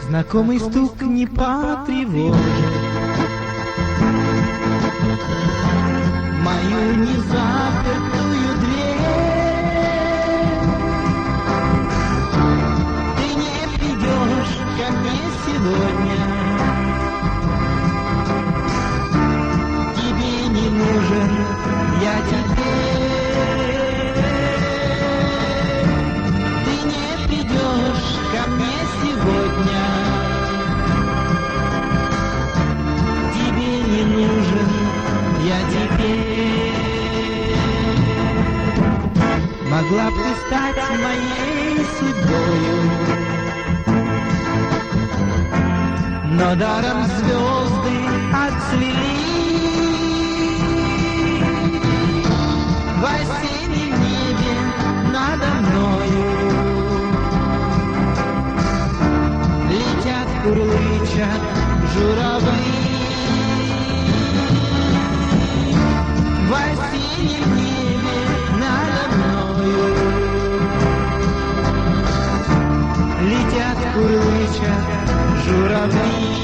Знакомый стук не потревожит мою незапертую дверь. Ты не придешь ко мне сегодня, тебе не нужен я теперь. Ты не придешь ко мне сегодня, тебе не нужен я теперь. Могла бы ты стать моей судьбою, но даром звезды отцвели. В осеннем небе надо мною летят, курлычат журавли. В осеннем небе надо мною летят, курлычат журавли.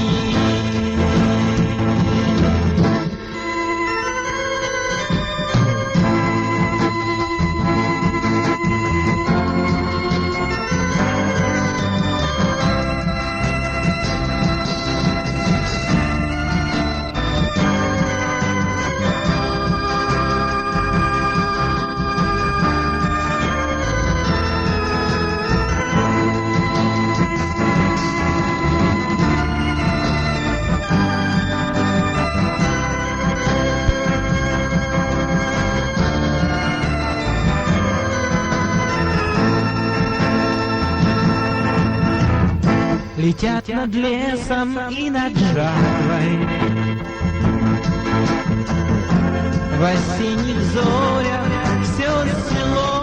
Летят над лесом и над жатвой, в осенних зорях все свело.